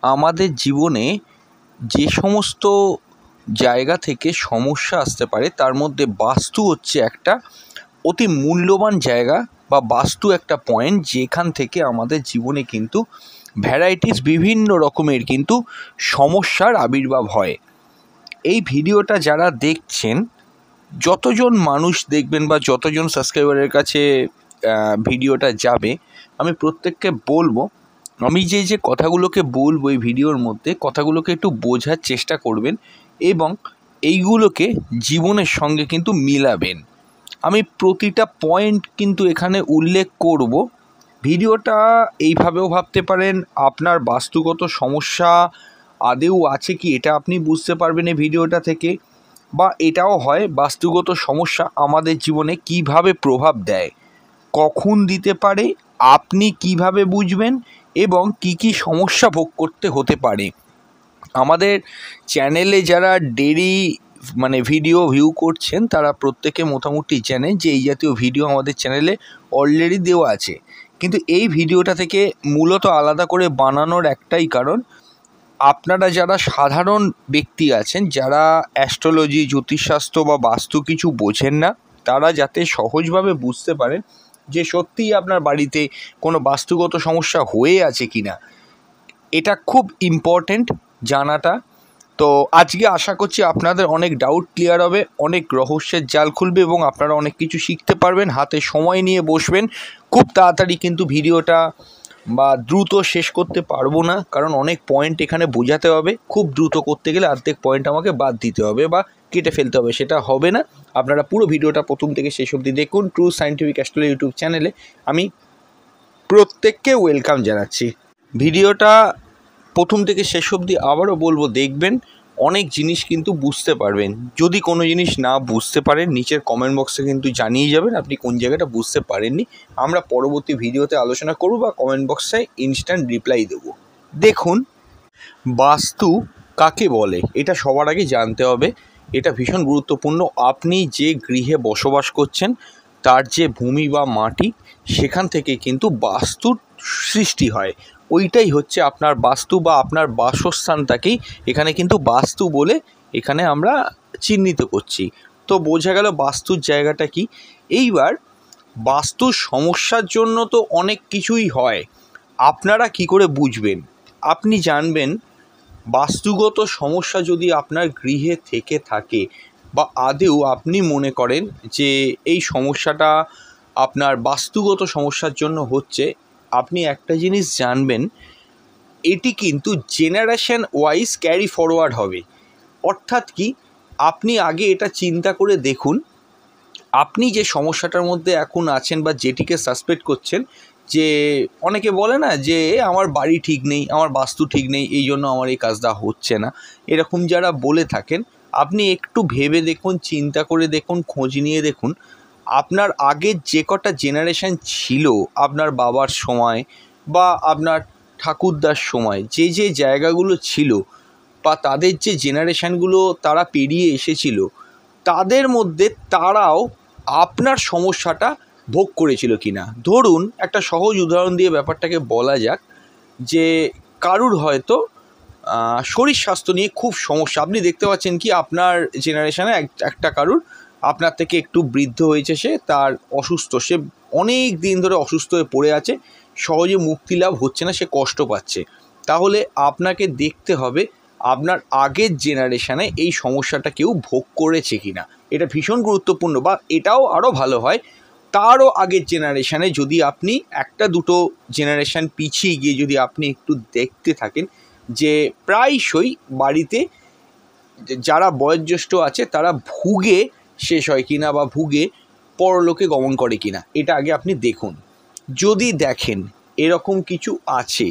আমাদের জীবনে যে সমস্ত জায়গা থেকে সমস্যা আসতে পারে তার মধ্যে বাস্তু হচ্ছে একটা অতি মূল্যবান জায়গা বা বাস্তু একটা পয়েন্ট যেখান থেকে আমাদের জীবনে কিন্তু ভ্যারাইটিস বিভিন্ন রকমের কিন্তু সমস্যার আবির্ভাব হয়। এই ভিডিওটা যারা দেখছেন, যতজন মানুষ দেখবেন বা যতজন সাবস্ক্রাইবারের কাছে ভিডিওটা যাবে, আমি প্রত্যেককে বলবো, আমি যে কথাগুলোকে বলবো এই ভিডিওর মধ্যে, কথাগুলোকে একটু বোঝার চেষ্টা করবেন এবং এইগুলোকে জীবনের সঙ্গে কিন্তু মিলাবেন। আমি প্রতিটা পয়েন্ট কিন্তু এখানে উল্লেখ করব। ভিডিওটা এইভাবেও ভাবতে পারেন, আপনার বাস্তুগত সমস্যা আদৌ আছে কি এটা আপনি বুঝতে পারবেন এই ভিডিওটা থেকে, বা এটাও হয় বাস্তুগত সমস্যা আমাদের জীবনে কিভাবে প্রভাব দেয়, কখন দিতে পারে, আপনি কিভাবে বুঝবেন এবং কি সমস্যা ভোগ করতে হতে পারে। আমাদের চ্যানেলে যারা ডেইলি ভিডিও ভিউ করছেন তারা প্রত্যেকে মোটামুটি জানেন যে এই জাতীয় ভিডিও আমাদের চ্যানেলে অলরেডি দেওয়া আছে, কিন্তু এই ভিডিওটা থেকে মূলত আলাদা করে বানানোর একটাই কারণ, আপনারা যারা সাধারণ ব্যক্তি আছেন, যারা অ্যাস্ট্রোলজি, জ্যোতিষশাস্ত্র বা বাস্তু কিছু বোঝেন না, তারা যাতে সহজভাবে বুঝতে পারেন যে সত্যিই আপনার বাড়িতে কোনো বাস্তুগত সমস্যা হয়ে আছে কি না। এটা খুব ইম্পর্ট্যান্ট জানাটা। তো আজকে আশা করছি আপনাদের অনেক ডাউট ক্লিয়ার হবে, অনেক রহস্যের জাল খুলবে এবং আপনারা অনেক কিছু শিখতে পারবেন। হাতে সময় নিয়ে বসবেন। খুব তাড়াতাড়ি কিন্তু ভিডিওটা বা দ্রুত শেষ করতে পারবো না, কারণ অনেক পয়েন্ট এখানে বোঝাতে হবে। খুব দ্রুত করতে গেলে অর্ধেক পয়েন্ট আমাকে বাদ দিতে হবে বা কেটে ফেলতে হবে, সেটা হবে না। আপনারা পুরো ভিডিওটা প্রথম থেকে শেষ অবধি দেখুন। ট্রু সায়েন্টিফিক অ্যাস্ট্রোলজি ইউটিউব চ্যানেলে আমি প্রত্যেককে ওয়েলকাম জানাচ্ছি। ভিডিওটা প্রথম থেকে শেষ অবধি আবারও বলবো, দেখবেন, অনেক জিনিস কিন্তু বুঝতে পারবেন। যদি কোনো জিনিস না বুঝতে পারেন নিচের কমেন্ট বক্সে কিন্তু জানিয়ে যাবেন আপনি কোন জায়গাটা বুঝতে পারেননি। আমরা পরবর্তী ভিডিওতে আলোচনা করব বা কমেন্ট বক্সে ইনস্ট্যান্ট রিপ্লাই দেব। দেখুন, বাস্তু কাকে বলে এটা সবার আগে জানতে হবে। এটা ভীষণ গুরুত্বপূর্ণ। আপনি যে গৃহে বসবাস করছেন তার যে ভূমি বা মাটি, সেখান থেকে কিন্তু বাস্তুর সৃষ্টি হয়। ওইটাই হচ্ছে আপনার বাস্তু বা আপনার বাসস্থানটাকেই এখানে কিন্তু বাস্তু বলে এখানে আমরা চিহ্নিত করছি। তো বোঝা গেল বাস্তুর জায়গাটা কি। এইবার বাস্তুর সমস্যার জন্য তো অনেক কিছুই হয়, আপনারা কি করে বুঝবেন? আপনি জানবেন বাস্তুগত সমস্যা যদি আপনার গৃহে থেকে থাকে বা আদৌ আপনি মনে করেন যে এই সমস্যাটা আপনার বাস্তুগত সমস্যার জন্য হচ্ছে, আপনি একটা জিনিস জানবেন, এটি কিন্তু জেনারেশন ওয়াইজ ক্যারি ফরওয়ার্ড হবে। অর্থাৎ কি, আপনি আগে এটা চিন্তা করে দেখুন, আপনি যে সমস্যাটার মধ্যে এখন আছেন বা যেটিকে সাসপেক্ট করছেন, যে অনেকে বলে না যে আমার বাড়ি ঠিক নেই, আমার বাস্তু ঠিক নেই, এই জন্য আমার এই কাজটা হচ্ছে না, এরকম যারা বলে থাকেন, আপনি একটু ভেবে দেখুন, চিন্তা করে দেখুন, খোঁজ নিয়ে দেখুন, আপনার আগের যে কটা জেনারেশন ছিল, আপনার বাবার সময় বা আপনার ঠাকুরদার সময় যে জায়গাগুলো ছিল বা তাদের যে জেনারেশানগুলো তারা পেরিয়ে এসেছিল, তাদের মধ্যে তারাও আপনার সমস্যাটা ভোগ করেছিল কিনা। ধরুন একটা সহজ উদাহরণ দিয়ে ব্যাপারটাকে বলা যাক, যে কারুর হয়তো শরীর স্বাস্থ্য নিয়ে খুব সমস্যা, আপনি দেখতে পাচ্ছেন কি আপনার জেনারেশানে একটা কারুর আপনার থেকে একটু বৃদ্ধ হয়েছে, সে তার অসুস্থ, সে অনেক দিন ধরে অসুস্থ হয়ে পড়ে আছে, সহজে মুক্তি লাভ হচ্ছে না, সে কষ্ট পাচ্ছে। তাহলে আপনাকে দেখতে হবে আপনার আগের জেনারেশানে এই সমস্যাটা কেউ ভোগ করেছে কিনা। এটা ভীষণ গুরুত্বপূর্ণ। বা এটাও আরও ভালো হয়, তারও আগের জেনারেশানে যদি আপনি একটা দুটো জেনারেশান পিছিয়ে গিয়ে যদি আপনি একটু দেখতে থাকেন যে প্রায়শই বাড়িতে যারা বয়োজ্যেষ্ঠ আছে তারা ভুগে শেষ হয় কিনা বা ভুগে পরলোকে গমন করে কিনা, এটা আগে আপনি দেখুন। যদি দেখেন এরকম কিছু আছে,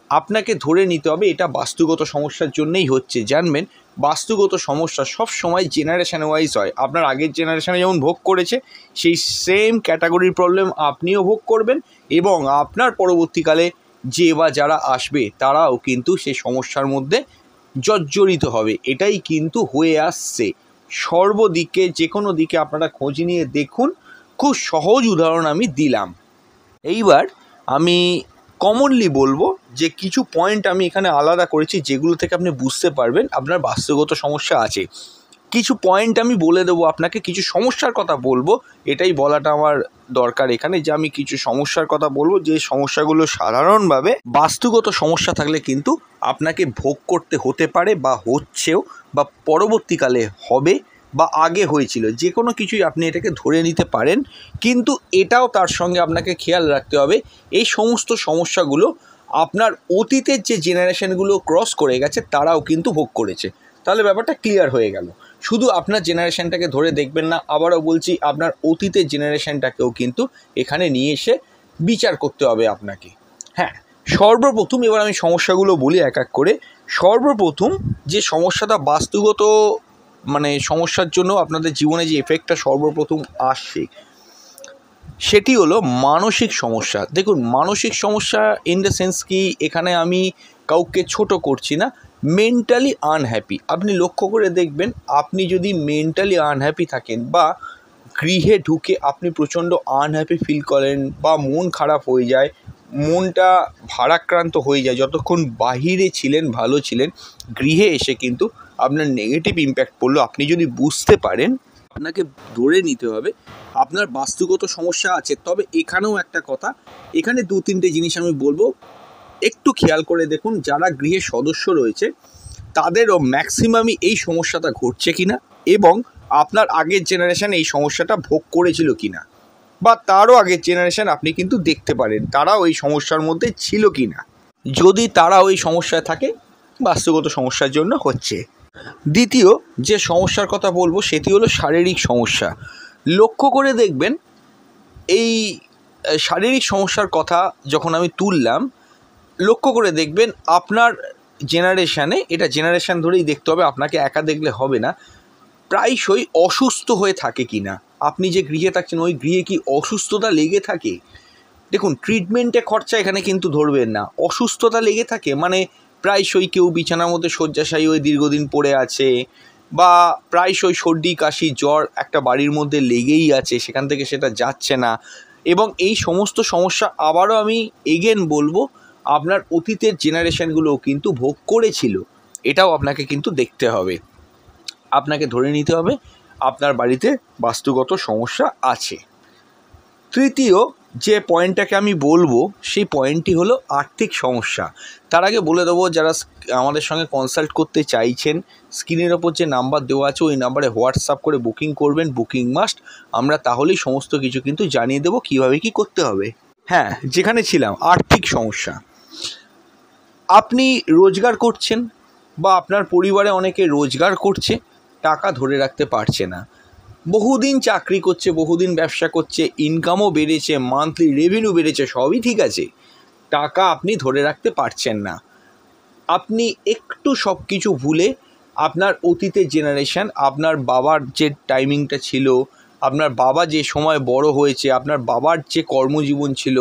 আপনাকে ধরে নিতে হবে এটা বাস্তুগত সমস্যার জন্যই হচ্ছে। জানবেন, বাস্তুগত সমস্যা সব সময় জেনারেশন ওয়াইজ হয়। আপনার আগের জেনারেশনে যেমন ভোগ করেছে, সেই সেম ক্যাটাগরির প্রবলেম আপনিও ভোগ করবেন এবং আপনার পরবর্তীকালে যে বা যারা আসবে তারাও কিন্তু সেই সমস্যার মধ্যে জর্জরিত হবে। এটাই কিন্তু হয়ে আসছে সর্বদিকে, যে কোনো দিকে আপনারা খোঁজ নিয়ে দেখুন। খুব সহজ উদাহরণ আমি দিলাম। এইবার আমি কমনলি বলবো যে কিছু পয়েন্ট আমি এখানে আলাদা করেছি যেগুলো থেকে আপনি বুঝতে পারবেন আপনার বাস্তুগত সমস্যা আছে। কিছু পয়েন্ট আমি বলে দেবো আপনাকে, কিছু সমস্যার কথা বলবো, এটাই বলাটা আমার দরকার এখানে, যে আমি কিছু সমস্যার কথা বলবো যে সমস্যাগুলো সাধারণভাবে বাস্তুগত সমস্যা থাকলে কিন্তু আপনাকে ভোগ করতে হতে পারে বা হচ্ছেও বা পরবর্তীকালে হবে বা আগে হয়েছিল, যে কোনো কিছুই আপনি এটাকে ধরে নিতে পারেন। কিন্তু এটাও তার সঙ্গে আপনাকে খেয়াল রাখতে হবে এই সমস্ত সমস্যাগুলো আপনার অতীতের যে জেনারেশনগুলো ক্রস করে গেছে তারাও কিন্তু ভোগ করেছে। তাহলে ব্যাপারটা ক্লিয়ার হয়ে গেল। শুধু আপনার জেনারেশনটাকে ধরে দেখবেন না, আবারও বলছি আপনার অতীতের জেনারেশনটাকেও কিন্তু এখানে নিয়ে এসে বিচার করতে হবে আপনাকে। হ্যাঁ, সর্বপ্রথম এবার আমি সমস্যাগুলো বলি এক এক করে। সর্বপ্রথম যে সমস্যাটা বাস্তুগত সমস্যার জন্য আপনাদের জীবনে যে এফেক্টটা সর্বপ্রথম আসছে সেটি হলো মানসিক সমস্যা। দেখুন, মানসিক সমস্যা ইন দ্য সেন্স কি, এখানে আমি কাউকে ছোট করছি না, মেন্টালি আনহ্যাপি। আপনি লক্ষ্য করে দেখবেন, আপনি যদি মেন্টালি আনহ্যাপি থাকেন বা গৃহে ঢুকে আপনি প্রচণ্ড আনহ্যাপি ফিল করেন বা মন খারাপ হয়ে যায়, মনটা ভারাক্রান্ত হয়ে যায়, যতক্ষণ বাহিরে ছিলেন ভালো ছিলেন, গৃহে এসে কিন্তু আপনার নেগেটিভ ইম্প্যাক্ট পড়লো, আপনি যদি বুঝতে পারেন আপনাকে ধরে নিতে হবে আপনার বাস্তুগত সমস্যা আছে। তবে এখানেও একটা কথা, এখানে 2-3টে জিনিস আমি বলবো, একটু খেয়াল করে দেখুন যারা গৃহের সদস্য রয়েছে তাদেরও ম্যাক্সিমামই এই সমস্যাটা ঘটছে কিনা এবং আপনার আগের জেনারেশন এই সমস্যাটা ভোগ করেছিল কিনা, বা তারও আগের জেনারেশন আপনি কিন্তু দেখতে পারেন তারাও এই সমস্যার মধ্যে ছিল কিনা। যদি তারাও এই সমস্যায় থাকে, বাস্তুগত সমস্যার জন্য হচ্ছে। দ্বিতীয় যে সমস্যার কথা বলবো সেটি হলো শারীরিক সমস্যা। লক্ষ্য করে দেখবেন, এই শারীরিক সমস্যার কথা যখন আমি তুললাম, লক্ষ্য করে দেখবেন আপনার জেনারেশানে, এটা জেনারেশান ধরেই দেখতে হবে, আপনাকে একা দেখলে হবে না, প্রায়শই অসুস্থ হয়ে থাকে কি না। আপনি যে গৃহে থাকছেন ওই গৃহে কি অসুস্থতা লেগে থাকে? দেখুন, ট্রিটমেন্টে খরচা এখানে কিন্তু ধরবেন না, অসুস্থতা লেগে থাকে মানে প্রায়শই কেউ বিছানার মধ্যে শয্যাশায়ী হয়ে দীর্ঘদিন পড়ে আছে, বা প্রায়শই সর্দি কাশি জ্বর একটা বাড়ির মধ্যে লেগেই আছে, সেখান থেকে সেটা যাচ্ছে না। এবং এই সমস্ত সমস্যা আবারও আমি এগেন বলবো আপনার অতীতের জেনারেশনগুলোও কিন্তু ভোগ করেছিল, এটাও আপনাকে কিন্তু দেখতে হবে। আপনাকে ধরে নিতে হবে আপনার বাড়িতে বাস্তুগত সমস্যা আছে। তৃতীয় যে পয়েন্টটাকে আমি বলবো সেই পয়েন্টটি হলো আর্থিক সমস্যা। তার আগে বলে দেবো, যারা আমাদের সঙ্গে কনসাল্ট করতে চাইছেন, স্ক্রিনের ওপর যে নাম্বার দেওয়া আছে ওই নাম্বারে হোয়াটসঅ্যাপ করে বুকিং করবেন, বুকিং মাস্ট। আমরা তাহলেই সমস্ত কিছু কিন্তু জানিয়ে দেবো কীভাবে কী করতে হবে। হ্যাঁ, যেখানে ছিলাম, আর্থিক সমস্যা। আপনি রোজগার করছেন বা আপনার পরিবারে অনেকে রোজগার করছে, টাকা ধরে রাখতে পারছে না, বহুদিন চাকরি করছে, বহুদিন ব্যবসা করছে, ইনকামও বেড়েছে, মান্থলি রেভিনিউ বেড়েছে, সবই ঠিক আছে, টাকা আপনি ধরে রাখতে পারছেন না। আপনি একটু সব কিছু ভুলে আপনার অতীতের জেনারেশন, আপনার বাবার যে টাইমিংটা ছিল, আপনার বাবা যে সময় বড় হয়েছে, আপনার বাবার যে কর্মজীবন ছিল,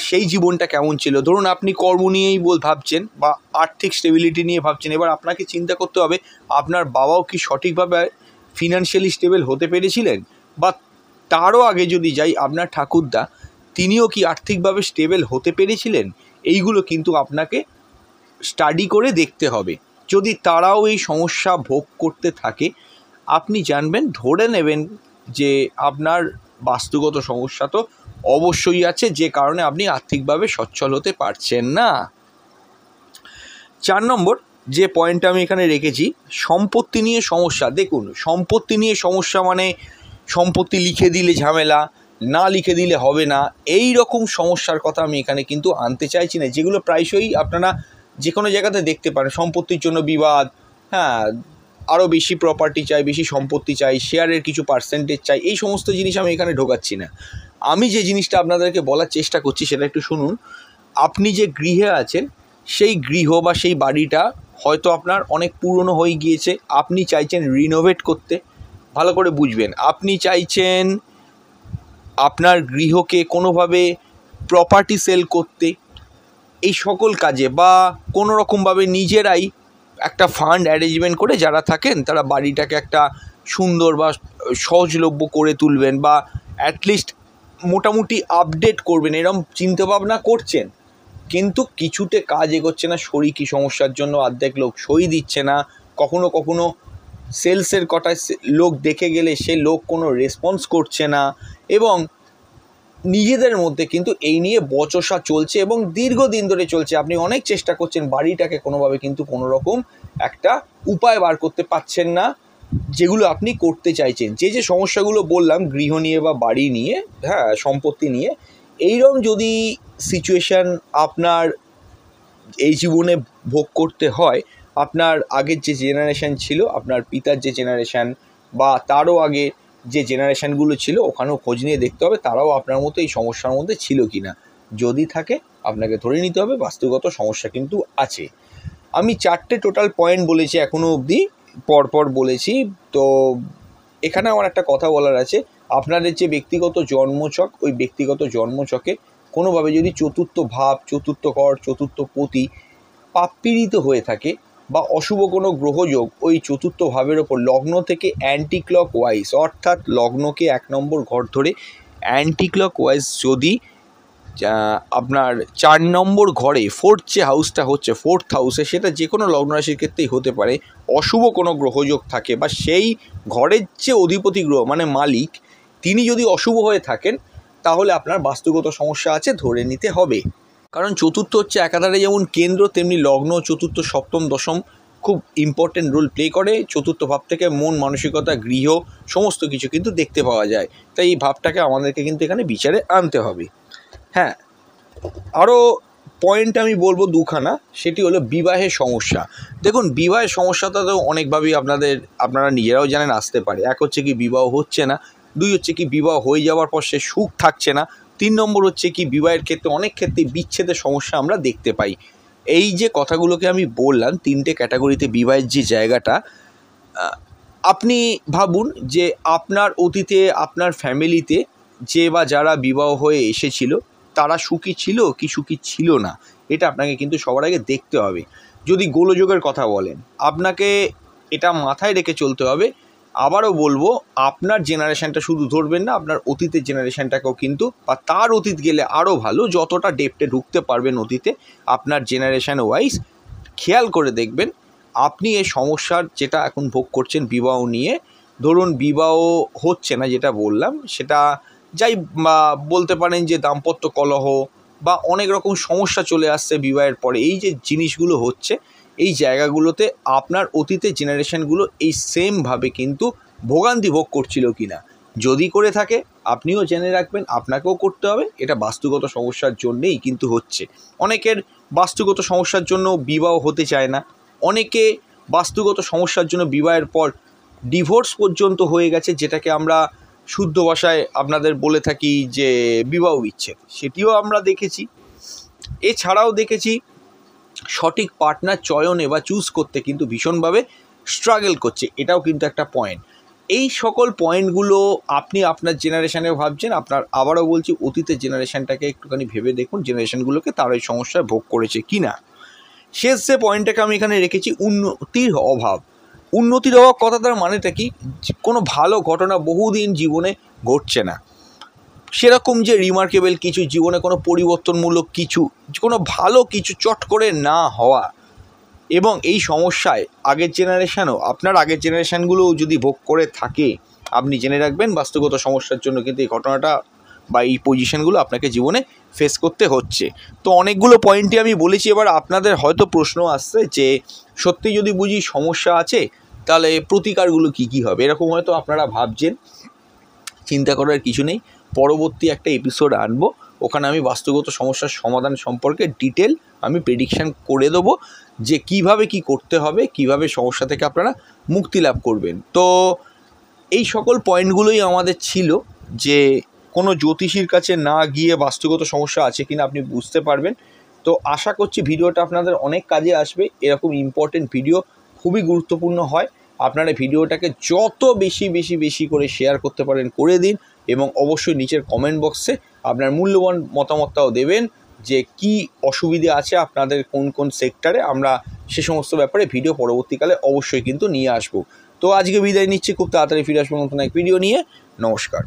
সেই জীবনটা কেমন ছিল, ধরুন আপনি কর্ম নিয়েই ভাবছেন বা আর্থিক স্টেবিলিটি নিয়ে ভাবছেন, এবার আপনাকে চিন্তা করতে হবে আপনার বাবাও কি সঠিকভাবে ফিনান্সিয়ালি স্টেবল হতে পেরেছিলেন, বা তারও আগে যদি যাই আপনার ঠাকুরদা, তিনিও কি আর্থিকভাবে স্টেবল হতে পেরেছিলেন। এইগুলো কিন্তু আপনাকে স্টাডি করে দেখতে হবে। যদি তারাও এই সমস্যা ভোগ করতে থাকে, আপনি জানবেন, ধরে নেবেন যে আপনার বাস্তুগত সমস্যা তো অবশ্যই আছে, যে কারণে আপনি আর্থিকভাবে সচ্ছল হতে পারছেন না। 4 নম্বর যে পয়েন্টটা আমি এখানে রেখেছি, সম্পত্তি নিয়ে সমস্যা। দেখুন, সম্পত্তি নিয়ে সমস্যা মানে সম্পত্তি লিখে দিলে ঝামেলা, না লিখে দিলে হবে না, এই রকম সমস্যার কথা আমি এখানে কিন্তু আনতে চাইছি না, যেগুলো প্রায়শই আপনারা যে কোনো জায়গাতে দেখতে পারেন। সম্পত্তির জন্য বিবাদ, হ্যাঁ, আরও বেশি প্রপার্টি চাই, বেশি সম্পত্তি চাই, শেয়ারের কিছু পার্সেন্টেজ চাই, এই সমস্ত জিনিস আমি এখানে ঢোকাচ্ছি না। আমি যে জিনিসটা আপনাদেরকে বলার চেষ্টা করছি সেটা একটু শুনুন। আপনি যে গৃহে আছেন, সেই গৃহ বা সেই বাড়িটা হয়তো আপনার অনেক পুরনো হয়ে গিয়েছে, আপনি চাইছেন রিনোভেট করতে। ভালো করে বুঝবেন, আপনি চাইছেন আপনার গৃহকে কোনোভাবে প্রপার্টি সেল করতে, এই সকল কাজে, বা কোনো রকমভাবে নিজেরাই একটা ফান্ড অ্যারেঞ্জমেন্ট করে যারা থাকেন তারা বাড়িটাকে একটা সুন্দর বা সহজলভ্য করে তুলবেন, বা অ্যাটলিস্ট মোটামুটি আপডেট করবেন এরকম চিন্তাভাবনা করছেন, কিন্তু কিছুতে কাজ এগোচ্ছে না। শরিকি সমস্যার জন্য অর্ধেক লোক সই দিচ্ছে না, কখনো কখনো সেলসের কটায় লোক দেখে গেলে সে লোক কোনো রেসপন্স করছে না, এবং নিজেদের মধ্যে কিন্তু এই নিয়ে বচসা চলছে এবং দীর্ঘদিন ধরে চলছে। আপনি অনেক চেষ্টা করছেন বাড়িটাকে কোনোভাবে, কিন্তু কোনো রকম একটা উপায় বার করতে পারছেন না যেগুলো আপনি করতে চাইছেন। যে সমস্যাগুলো বললাম গৃহ নিয়ে বা বাড়ি নিয়ে, হ্যাঁ, সম্পত্তি নিয়ে, এইরকম যদি সিচুয়েশান আপনার এই জীবনে ভোগ করতে হয়, আপনার আগের যে জেনারেশান ছিল, আপনার পিতার যে জেনারেশান বা তারও আগে যে জেনারেশানগুলো ছিল, ওখানেও খোঁজ নিয়ে দেখতে হবে তারাও আপনার মতো এই সমস্যার মধ্যে ছিল কি না। যদি থাকে আপনাকে ধরে নিতে হবে বাস্তুগত সমস্যা কিন্তু আছে। আমি 4টে টোটাল পয়েন্ট বলেছি এখনও অবধি, পরপর বলেছি। তো এখানে আমার একটা কথা বলার আছে, আপনাদের যে ব্যক্তিগত জন্মছক, ওই ব্যক্তিগত জন্মছকে কোনোভাবে যদি চতুর্থ ভাব, চতুর্থ ঘর, চতুর্থ পতি পাপপীড়িত হয়ে থাকে বা অশুভ কোনো গ্রহযোগ ওই চতুর্থ ভাবের ওপর লগ্ন থেকে অ্যান্টি ক্লক ওয়াইজ, অর্থাৎ লগ্নকে 1 নম্বর ঘর ধরে অ্যান্টি ক্লক ওয়াইজ যদি আপনার 4 নম্বর ঘরে, ফোর্থ যে হাউসটা হচ্ছে, ফোর্থ হাউসে, সেটা যে কোনো লগ্ন রাশির ক্ষেত্রেই হতে পারে, অশুভ কোনো গ্রহযোগ থাকে বা সেই ঘরের যে অধিপতি গ্রহ মানে মালিক, তিনি যদি অশুভ হয়ে থাকেন, তাহলে আপনার বাস্তুগত সমস্যা আছে, ধরে নিতে হবে। কারণ চতুর্থ হচ্ছে একাধারে যেমন কেন্দ্র, তেমনি লগ্ন, চতুর্থ, সপ্তম, দশম খুব ইম্পর্টেন্ট রোল প্লে করে। চতুর্থ ভাব থেকে মন, মানসিকতা, গৃহ সমস্ত কিছু কিন্তু দেখতে পাওয়া যায়। তাই এই ভাবটাকে আমাদেরকে কিন্তু এখানে বিচারে আনতে হবে। হ্যাঁ, আরও পয়েন্ট আমি বলবো দুখানা, সেটি হলো বিবাহের সমস্যা। দেখুন, বিবাহের সমস্যাটা তো অনেকভাবেই আপনারা নিজেরাও জানেন আসতে পারে। এক হচ্ছে কি বিবাহ হচ্ছে না, 2 হচ্ছে কি বিবাহ হয়ে যাওয়ার পর সে সুখ থাকছে না, 3 নম্বর হচ্ছে কি বিবাহের ক্ষেত্রে অনেক ক্ষেত্রে বিচ্ছেদের সমস্যা আমরা দেখতে পাই। এই যে কথাগুলোকে আমি বললাম 3টে ক্যাটাগরিতে বিবাহের যে জায়গাটা, আপনি ভাবুন যে আপনার অতীতে আপনার ফ্যামিলিতে যে বা যারা বিবাহ হয়ে এসেছিল তারা সুখী ছিল কি সুখী ছিল না, এটা আপনাকে কিন্তু সবার আগে দেখতে হবে। যদি গোলযোগের কথা বলেন, আপনাকে এটা মাথায় রেখে চলতে হবে। আবারও বলবো, আপনার জেনারেশানটা শুধু ধরবেন না, আপনার অতীতের জেনারেশানটাকেও কিন্তু, বা তার অতীত গেলে আরও ভালো, যতটা ডেপথে ঢুকতে পারবেন অতীতে আপনার জেনারেশান ওয়াইজ, খেয়াল করে দেখবেন আপনি এই সমস্যার যেটা এখন ভোগ করছেন বিবাহ নিয়ে, ধরুন বিবাহ হচ্ছে না যেটা বললাম, সেটা যাই বলতে পারেন যে দাম্পত্য কলহ বা অনেক রকম সমস্যা চলে আসছে বিবাহের পরে, এই যে জিনিসগুলো হচ্ছে, এই জায়গাগুলোতে আপনার অতীতের জেনারেশানগুলো এই সেমভাবে কিন্তু ভোগান্তি ভোগ করছিল কি না। যদি করে থাকে আপনিও জেনে রাখবেন, আপনাকেও করতে হবে। এটা বাস্তুগত সমস্যার জন্যেই কিন্তু হচ্ছে। অনেকের বাস্তুগত সমস্যার জন্য বিবাহ হতে চায় না, অনেকে বাস্তুগত সমস্যার জন্য বিবাহের পর ডিভোর্স পর্যন্ত হয়ে গেছে, যেটাকে আমরা শুদ্ধ ভাষায় আপনাদের বলে থাকি যে বিবাহ বিচ্ছেদ, সেটিও আমরা দেখেছি। এছাড়াও দেখেছি সঠিক পার্টনার চয়নে বা চুজ করতে কিন্তু ভীষণভাবে স্ট্রাগল করছে, এটাও কিন্তু একটা পয়েন্ট। এই সকল পয়েন্টগুলো আপনি আপনার জেনারেশানেও ভাবছেন, আপনার আবারও বলছি অতীতের জেনারেশানটাকে একটুখানি ভেবে দেখুন, জেনারেশানগুলোকে তার এই সমস্যায় ভোগ করেছে কি না। শেষ যে পয়েন্টটাকে আমি এখানে রেখেছি, উন্নতির অভাব। উন্নতির অভাব কথাটার মানেটা কি, কোনো ভালো ঘটনা বহুদিন জীবনে ঘটছে না, সেরকম যে রিমার্কেবল কিছু জীবনে কোনো পরিবর্তনমূলক কিছু, কোনো ভালো কিছু চট করে না হওয়া, এবং এই সমস্যায় আগের জেনারেশানও, আপনার আগের জেনারেশানগুলোও যদি ভোগ করে থাকে, আপনি জেনে রাখবেন বাস্তুগত সমস্যার জন্য কিন্তু এই ঘটনাটা বা এই পজিশনগুলো আপনাকে জীবনে ফেস করতে হচ্ছে। তো অনেকগুলো পয়েন্টই আমি বলেছি। এবার আপনাদের হয়তো প্রশ্ন আসছে যে সত্যি যদি বুঝি সমস্যা আছে, তাহলে প্রতিকারগুলো কী কী হবে, এরকম হয়তো আপনারা ভাবছেন। চিন্তা করার কিছু নেই, পরবর্তী একটা এপিসোড আনবো, ওখানে আমি বাস্তুগত সমস্যার সমাধান সম্পর্কে ডিটেল আমি প্রেডিকশান করে দেবো যে কিভাবে কি করতে হবে, কিভাবে সমস্যা থেকে আপনারা মুক্তি লাভ করবেন। তো এই সকল পয়েন্টগুলোই আমাদের ছিল যে কোনো জ্যোতিষীর কাছে না গিয়ে বাস্তুগত সমস্যা আছে কিনা আপনি বুঝতে পারবেন। তো আশা করছি ভিডিওটা আপনাদের অনেক কাজে আসবে। এরকম ইম্পর্টেন্ট ভিডিও খুবই গুরুত্বপূর্ণ হয়। আপনারা ভিডিওটাকে যত বেশি করে শেয়ার করতে পারেন করে দিন, এবং অবশ্যই নিচের কমেন্ট বক্সে আপনার মূল্যবান মতামতটাও দেবেন যে কি অসুবিধে আছে আপনাদের কোন কোন সেক্টরে। আমরা সে সমস্ত ব্যাপারে ভিডিও পরবর্তীকালে অবশ্যই কিন্তু নিয়ে আসবো। তো আজকে বিদায় নিচ্ছি, খুব তাড়াতাড়ি ফিরে আসবো নতুন এক ভিডিও নিয়ে। নমস্কার।